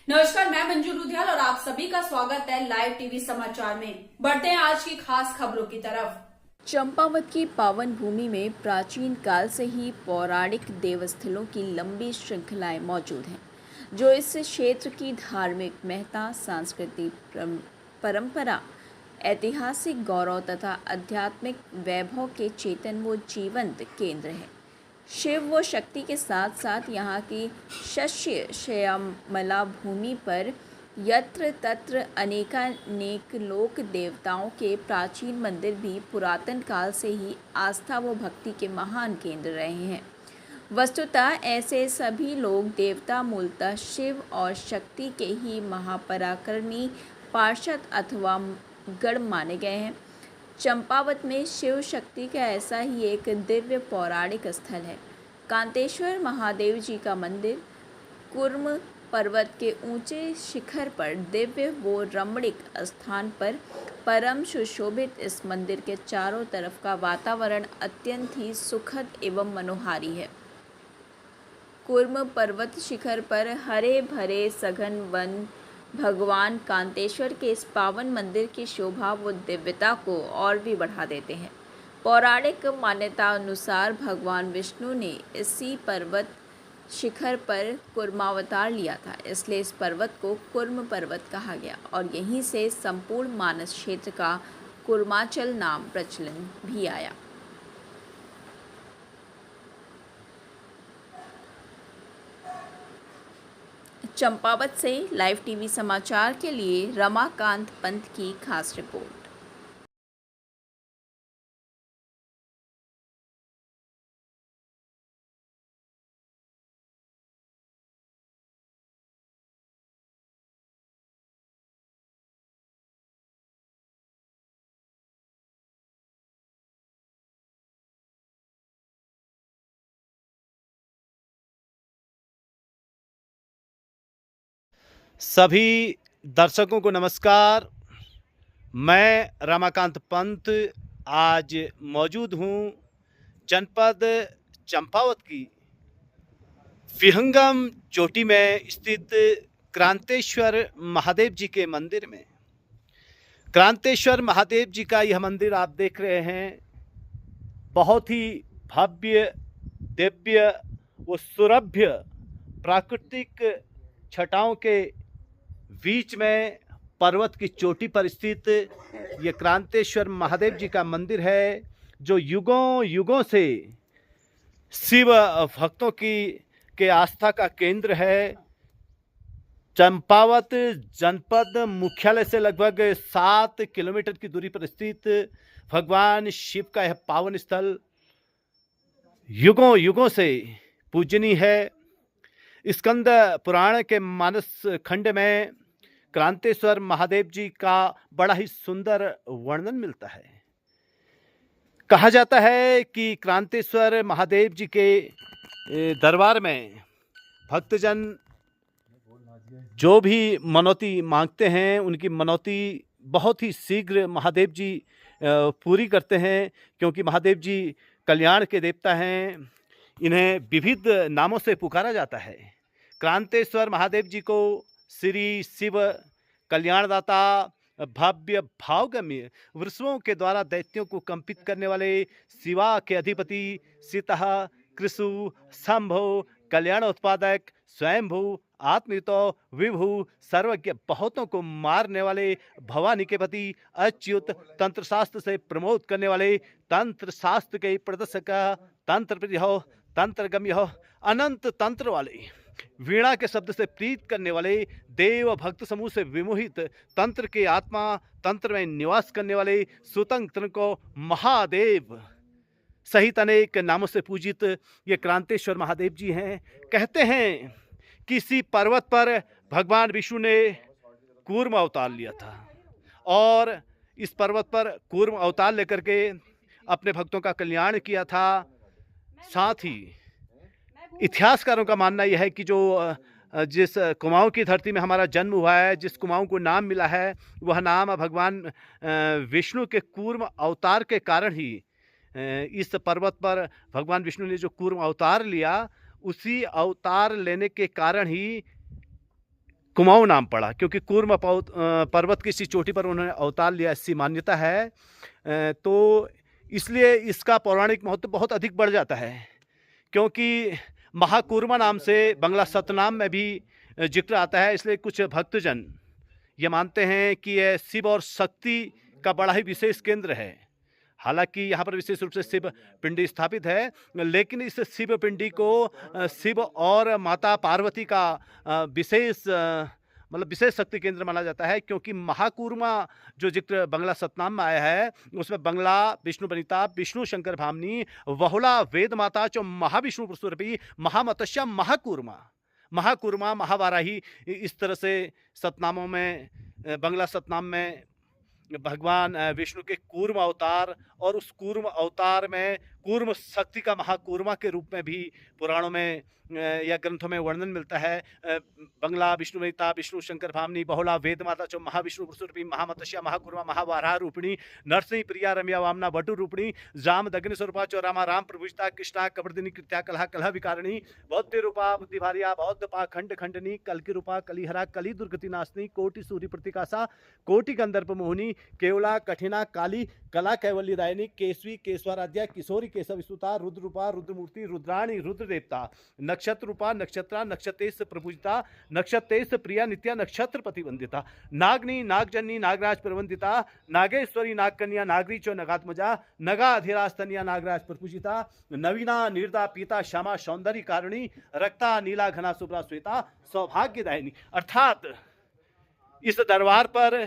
नमस्कार, मैं मंजू लुधियाल और आप सभी का स्वागत है लाइव टीवी समाचार में। बढ़ते हैं आज की खास खबरों की तरफ। चंपावत की पावन भूमि में प्राचीन काल से ही पौराणिक देवस्थलों की लंबी श्रृंखलाएं मौजूद हैं, जो इस क्षेत्र की धार्मिक महत्ता, सांस्कृतिक परंपरा, ऐतिहासिक गौरव तथा आध्यात्मिक वैभव के चेतन व जीवंत केंद्र है। शिव व शक्ति के साथ साथ यहाँ की शस्य श्यामला भूमि पर यत्र तत्र अनेकानेक लोक देवताओं के प्राचीन मंदिर भी पुरातन काल से ही आस्था व भक्ति के महान केंद्र रहे हैं। वस्तुतः ऐसे सभी लोग देवता मूलतः शिव और शक्ति के ही महापराक्रमी पार्षद अथवा गण माने गए हैं। चंपावत में शिव शक्ति का ऐसा ही एक दिव्य पौराणिक स्थल है। कांतेश्वर महादेव जी का मंदिर कुर्म पर्वत के ऊंचे शिखर पर दिव्य व रमणीक स्थान पर परम सुशोभित इस मंदिर के चारों तरफ का वातावरण अत्यंत ही सुखद एवं मनोहारी है। कुर्म पर्वत शिखर पर हरे भरे सघन वन भगवान कांतेश्वर के इस पावन मंदिर की शोभा व दिव्यता को और भी बढ़ा देते हैं। पौराणिक मान्यता अनुसार भगवान विष्णु ने इसी पर्वत शिखर पर कुर्मावतार लिया था, इसलिए इस पर्वत को कुर्म पर्वत कहा गया और यहीं से संपूर्ण मानस क्षेत्र का कुर्माचल नाम प्रचलन भी आया। चंपावत से लाइव टीवी समाचार के लिए रमाकांत पंत की खास रिपोर्ट। सभी दर्शकों को नमस्कार। मैं रमाकांत पंत आज मौजूद हूँ जनपद चंपावत की विहंगम चोटी में स्थित क्रांतेश्वर महादेव जी के मंदिर में। क्रांतेश्वर महादेव जी का यह मंदिर आप देख रहे हैं, बहुत ही भव्य, दिव्य व सुरभ्य प्राकृतिक छटाओं के बीच में पर्वत की चोटी पर स्थित ये क्रांतेश्वर महादेव जी का मंदिर है, जो युगों युगों से शिव भक्तों के आस्था का केंद्र है। चंपावत जनपद मुख्यालय से लगभग 7 किलोमीटर की दूरी पर स्थित भगवान शिव का यह पावन स्थल युगों युगों से पूजनीय है। स्कंद पुराण के मानस खंड में क्रांतेश्वर महादेव जी का बड़ा ही सुंदर वर्णन मिलता है। कहा जाता है कि क्रांतेश्वर महादेव जी के दरबार में भक्तजन जो भी मनौती मांगते हैं, उनकी मनौती बहुत ही शीघ्र महादेव जी पूरी करते हैं, क्योंकि महादेव जी कल्याण के देवता हैं। इन्हें विविध नामों से पुकारा जाता है। क्रांतेश्वर महादेव जी को श्री शिव कल्याणदाता, भव्य भावगम्य वृषभों के द्वारा दैत्यों को कंपित करने वाले, शिवा के अधिपति, सीतः, कृषु, शंभु, कल्याण उत्पादक, स्वयंभू, आत्मयुतो, विभु, सर्वज्ञ, बहुतों को मारने वाले, भवानी के पति, अच्युत, तंत्र शास्त्र से प्रमोद करने वाले, तंत्र शास्त्र के प्रदर्शक, तंत्र प्रिय हो, तंत्र गम्य हो, अनंत तंत्र वाले, वीणा के शब्द से प्रीत करने वाले, देव भक्त समूह से विमोहित, तंत्र के आत्मा, तंत्र में निवास करने वाले, सुतंत्र को महादेव सहित अनेक नामों से पूजित ये क्रांतेश्वर महादेव जी हैं। कहते हैं कि इसी पर्वत पर भगवान विष्णु ने कूर्म अवतार लिया था और इस पर्वत पर कूर्म अवतार लेकर के अपने भक्तों का कल्याण किया था। साथ ही इतिहासकारों का मानना यह है कि जिस कुमाऊं की धरती में हमारा जन्म हुआ है, जिस कुमाऊं को नाम मिला है, वह नाम भगवान विष्णु के कूर्म अवतार के कारण ही इस पर्वत पर भगवान विष्णु ने जो कूर्म अवतार लिया, उसी अवतार लेने के कारण ही कुमाऊं नाम पड़ा, क्योंकि कूर्म पर्वत की इसी चोटी पर उन्होंने अवतार लिया, ऐसी मान्यता है। तो इसलिए इसका पौराणिक महत्व बहुत अधिक बढ़ जाता है, क्योंकि महाकूर्मा नाम से बंगला सतनाम में भी जिक्र आता है। इसलिए कुछ भक्तजन ये मानते हैं कि यह शिव और शक्ति का बड़ा ही विशेष केंद्र है। हालांकि यहाँ पर विशेष रूप से शिव पिंडी स्थापित है, लेकिन इस शिव पिंडी को शिव और माता पार्वती का विशेष विशेष शक्ति केंद्र माना जाता है, क्योंकि महाकूर्मा जो जिक्र बंगला सतनाम में आया है उसमें बंगला विष्णु बनिता विष्णु शंकर भामनी वहुला वेद माता चो महाविष्णु प्रसुरपी महामतस्या महाकूर्मा महावाराही, इस तरह से सतनामों में बंगला सतनाम में भगवान विष्णु के कूर्म अवतार और उस कूर्म अवतार में कूर्म शक्ति का महाकूर्मा के रूप में भी पुराणों में या ग्रंथों में वर्णन मिलता है। बंगला विष्णु बनिता विष्णु शंकर भामनी बहुला वेद माता चो महाविष्णु प्रसुरपी महामतस्या महाकूर्मा महावारा रूपिणी नरसिंह प्रिया रम्या वामना वटु रूपिणी जाम दग्नि स्वरूपा चो रामा राम प्रभुजिता कृष्णा कबरदिनी कृत्या कलह कलह विकारिणी बौद्ध रूपा बुद्धिभारिया बौद्ध पा खंड खंडनी कलकी रूपा कलिहरा कली दुर्गति नाशनी कोटि सूर्य प्रतिकाशा कोटि गंधर्प मोहिनी केवला कठिना काली कला कैवल्य दायिनी केसवी केशवाराध्या किशोरी केशव स्तुता रुद्र रूपा रुद्रमूर्ति रुद्राणी रुद्र देवता नक्षत्र रूपा नक्षत्रा नक्षत्रेश प्रपूजिता नक्षत्रेश प्रिया नित्या नक्षत्र प्रतिबंधिता नागनी नागजनी नागराज प्रबंधिता नागेश्वरी नागकन्या नागरी चो नगात्मजा नगा अधिरास्तन्या नागराज प्रपूजिता नवीना निर्दा पीता श्यामा सौंदर्य कारिणी रक्ता नीला घना शुभ्रा श्वेता सौभाग्यदायिनी। अर्थात इस दरबार पर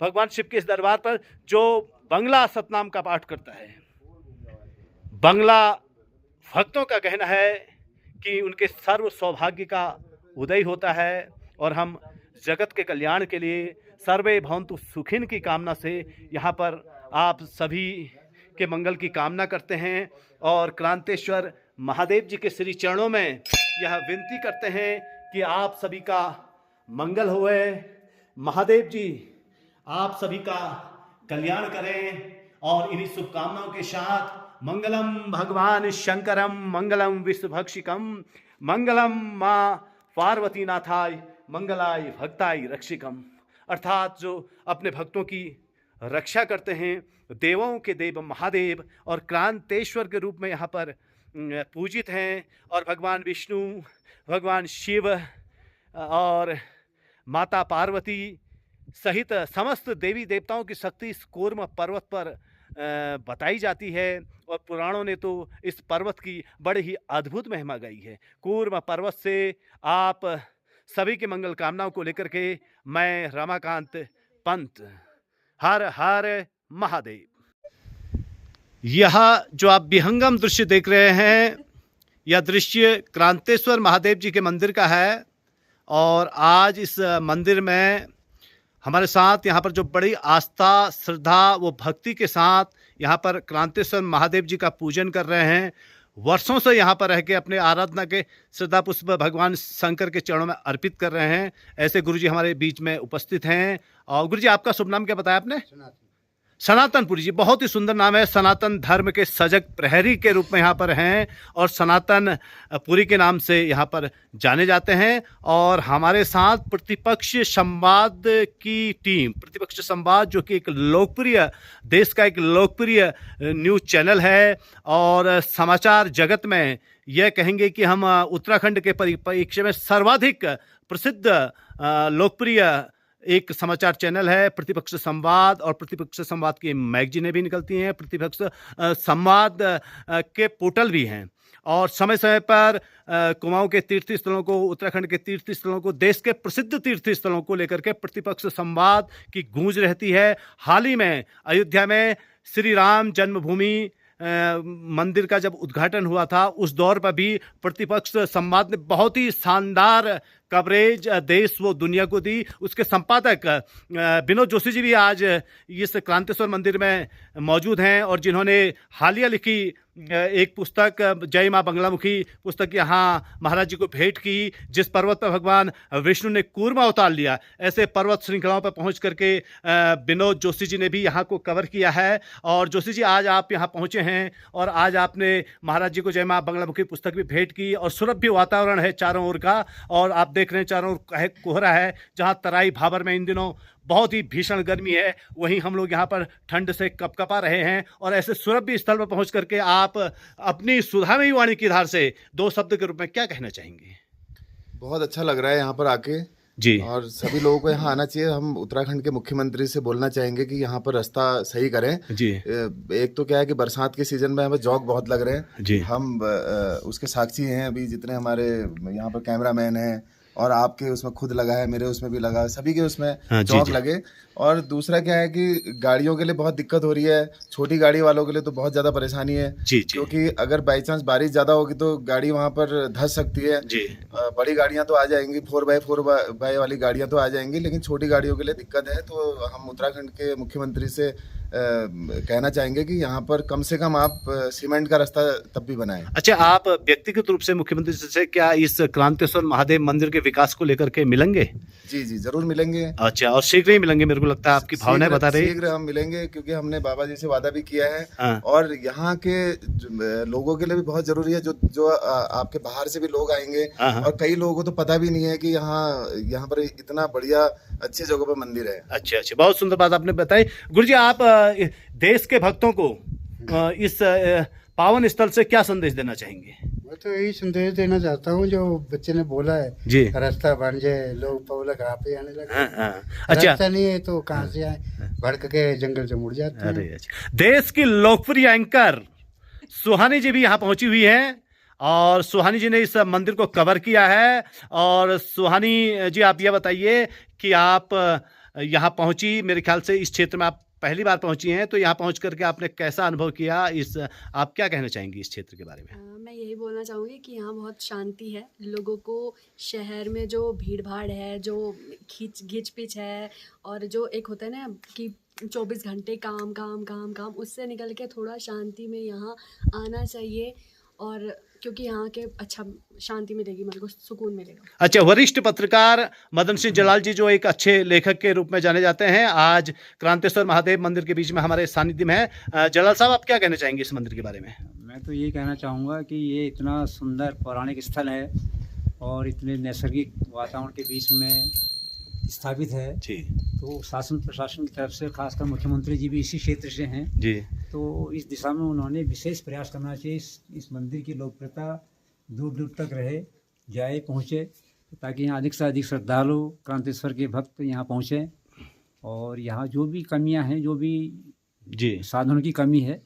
भगवान शिव के इस दरबार पर जो बंगला सतनाम का पाठ करता है, बंगला भक्तों का कहना है कि उनके सर्व सौभाग्य का उदय होता है, और हम जगत के कल्याण के लिए सर्वे भवन्तु सुखिन की कामना से यहाँ पर आप सभी के मंगल की कामना करते हैं और क्रांतेश्वर महादेव जी के श्री चरणों में यह विनती करते हैं कि आप सभी का मंगल होए, महादेव जी आप सभी का कल्याण करें। और इन्हीं शुभकामनाओं के साथ मंगलम भगवान शंकरम मंगलम विश्वभक्षिकम मंगलम माँ पार्वती नाथाय मंगलाय भक्ताय रक्षिकम। अर्थात जो अपने भक्तों की रक्षा करते हैं, देवों के देव महादेव और क्रांतेश्वर के रूप में यहाँ पर पूजित हैं, और भगवान विष्णु भगवान शिव और माता पार्वती सहित समस्त देवी देवताओं की शक्ति इस कूर्म पर्वत पर बताई जाती है। और पुराणों ने तो इस पर्वत की बड़ी ही अद्भुत महिमा गाई है। कूर्म पर्वत से आप सभी की मंगल कामनाओं को लेकर के मैं रमाकांत पंत हर हर महादेव। यह जो आप विहंगम दृश्य देख रहे हैं, यह दृश्य क्रांतेश्वर महादेव जी के मंदिर का है। और आज इस मंदिर में हमारे साथ यहाँ पर जो बड़ी आस्था श्रद्धा वो भक्ति के साथ यहाँ पर क्रांतेश्वर महादेव जी का पूजन कर रहे हैं, वर्षों से यहाँ पर रह के अपने आराधना के श्रद्धा पुष्प भगवान शंकर के चरणों में अर्पित कर रहे हैं, ऐसे गुरुजी हमारे बीच में उपस्थित हैं। और गुरुजी आपका शुभ नाम क्या बताया आपने? सनातनपुरी जी, बहुत ही सुंदर नाम है। सनातन धर्म के सजग प्रहरी के रूप में यहाँ पर हैं और सनातन पुरी के नाम से यहाँ पर जाने जाते हैं। और हमारे साथ प्रतिपक्ष संवाद की टीम, प्रतिपक्ष संवाद जो कि एक लोकप्रिय देश का एक लोकप्रिय न्यूज़ चैनल है, और समाचार जगत में यह कहेंगे कि हम उत्तराखंड के परिप्रेक्ष्य में सर्वाधिक प्रसिद्ध लोकप्रिय एक समाचार चैनल है प्रतिपक्ष संवाद। और प्रतिपक्ष संवाद की मैगजीनें भी निकलती हैं, प्रतिपक्ष संवाद के पोर्टल भी हैं, और समय समय पर कुमाऊं के तीर्थ स्थलों को, उत्तराखंड के तीर्थ स्थलों को, देश के प्रसिद्ध तीर्थ स्थलों को लेकर के प्रतिपक्ष संवाद की गूंज रहती है। हाल ही में अयोध्या में श्री राम जन्मभूमि मंदिर का जब उद्घाटन हुआ था, उस दौर पर भी प्रतिपक्ष संवाद ने बहुत ही शानदार कवरेज देश व दुनिया को दी। उसके संपादक विनोद जोशी जी भी आज इस क्रांतेश्वर मंदिर में मौजूद हैं, और जिन्होंने हालिया लिखी एक पुस्तक जय माँ बंगलामुखी पुस्तक यहाँ महाराज जी को भेंट की, जिस पर्वत पर भगवान विष्णु ने कूर्म अवतार लिया। ऐसे पर्वत श्रृंखलाओं पर पहुँच करके विनोद जोशी जी ने भी यहाँ को कवर किया है। और जोशी जी, आज आप यहाँ पहुँचे हैं और आज आपने महाराज जी को जय माँ बंगलामुखी पुस्तक भी भेंट की, और सुरभ्य वातावरण है चारों ओर का। और आप देख रहे हैं चारों ओर कोहरा है, जहां तराई भाबर में इन दिनों बहुत ही भीषण गर्मी है, वहीं हम लोग यहाँ पर ठंड से कपकपा रहे हैं। और ऐसे सुरभि स्थल पर पहुंच करके आप अपनी सुधामयी वाणी की धार से 2 शब्द के रूप में क्या कहना चाहेंगे? बहुत अच्छा लग रहा है यहाँ पर आके जी। और सभी लोगों को यहाँ आना चाहिए। हम उत्तराखंड के मुख्यमंत्री से बोलना चाहेंगे कि यहाँ पर रास्ता सही करें जी। एक तो क्या है कि बरसात के सीजन में हमें जॉग बहुत लग रहे हैं जी। हम उसके साक्षी हैं। अभी जितने हमारे यहाँ पर कैमरामैन हैं और आपके उसमें खुद लगा है, मेरे उसमें भी लगा है, सभी के उसमें हाँ, जॉग जी। लगे। और दूसरा क्या है कि गाड़ियों के लिए बहुत दिक्कत हो रही है, छोटी गाड़ी वालों के लिए तो बहुत ज़्यादा परेशानी है जी। क्योंकि अगर बाई चांस बारिश ज़्यादा होगी तो गाड़ी वहाँ पर धंस सकती है। जी। बड़ी गाड़ियाँ तो आ जाएंगी, 4x4 वाली गाड़ियाँ तो आ जाएंगी, लेकिन छोटी गाड़ियों के लिए दिक्कत है। तो हम उत्तराखंड के मुख्यमंत्री से कहना चाहेंगे कि यहाँ पर कम से कम आप सीमेंट का रास्ता तब भी बनाएं। अच्छा, आप व्यक्तिगत रूप से मुख्यमंत्री से क्या इस क्रांतेश्वर महादेव मंदिर के विकास को लेकर के मिलेंगे? जी जी, जरूर मिलेंगे। अच्छा, और शीघ्र ही मिलेंगे, मेरे को लगता है आपकी भावनाएं बता रही है। शीघ्र हम मिलेंगे क्योंकि हमने बाबा जी से वादा भी किया है। हाँ। और यहाँ के लोगों के लिए भी बहुत जरूरी है, जो आपके बाहर से भी लोग आएंगे। हाँ। और कई लोगों को तो पता भी नहीं है कि यहाँ पर इतना बढ़िया अच्छी जगह पर मंदिर है। अच्छा, बहुत सुंदर बात आपने बताई। गुरु जी, आप देश के भक्तों को इस पावन स्थल से क्या संदेश देना चाहेंगे? मैं तो यही संदेश देना चाहता हूँ जो बच्चे ने बोला है जी। रास्ता बन जाए, लोग पब्लिक यहाँ पे आने लगे। हाँ। अच्छा। रास्ता नहीं है तो कहाँ से आए, भड़क के जंगल से मुड़ जाते हैं। अरे अच्छा। देश की लोकप्रिय एंकर सुहानी जी भी यहाँ पहुंची हुई हैं और सुहानी जी ने इस मंदिर को कवर किया है। और सुहानी जी, आप ये बताइए कि आप यहाँ पहुंची, मेरे ख्याल से इस क्षेत्र में आप पहली बार पहुंची हैं, तो यहाँ पहुंच करके आपने कैसा अनुभव किया? आप क्या कहना चाहेंगी इस क्षेत्र के बारे में? मैं यही बोलना चाहूँगी कि यहाँ बहुत शांति है। लोगों को शहर में जो भीड़ भाड़ है, जो घिच पिच है, और जो एक होता है ना कि 24 घंटे काम काम काम काम, उससे निकल के थोड़ा शांति में यहाँ आना चाहिए। और क्योंकि यहाँ के अच्छा शांति मिलेगी, मेरे को सुकून मिलेगा। अच्छा, वरिष्ठ पत्रकार मदन सिंह जलाल जी, जो एक अच्छे लेखक के रूप में जाने जाते हैं, आज क्रांतेश्वर महादेव मंदिर के बीच में हमारे सानिध्य में है। जलाल साहब, आप क्या कहना चाहेंगे इस मंदिर के बारे में? मैं तो ये कहना चाहूँगा कि ये इतना सुंदर पौराणिक स्थल है और इतने नैसर्गिक वातावरण के बीच में स्थापित है जी। तो शासन प्रशासन की तरफ से, खासकर मुख्यमंत्री जी भी इसी क्षेत्र से हैं जी, तो इस दिशा में उन्होंने विशेष प्रयास करना चाहिए। इस मंदिर की लोकप्रियता दूर दूर तक रहे, जाए, पहुँचे, ताकि यहाँ अधिक से अधिक श्रद्धालु, क्रांतेश्वर के भक्त यहाँ पहुँचें और यहाँ जो भी कमियाँ हैं, जो भी जी साधनों की कमी है,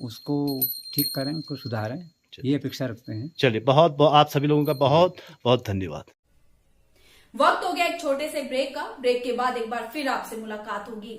उसको ठीक करें, उसको सुधारें, ये अपेक्षा रखते हैं। चलिए, बहुत आप सभी लोगों का बहुत बहुत धन्यवाद। वक्त हो गया एक छोटे से ब्रेक का। ब्रेक के बाद एक बार फिर आपसे मुलाकात होगी।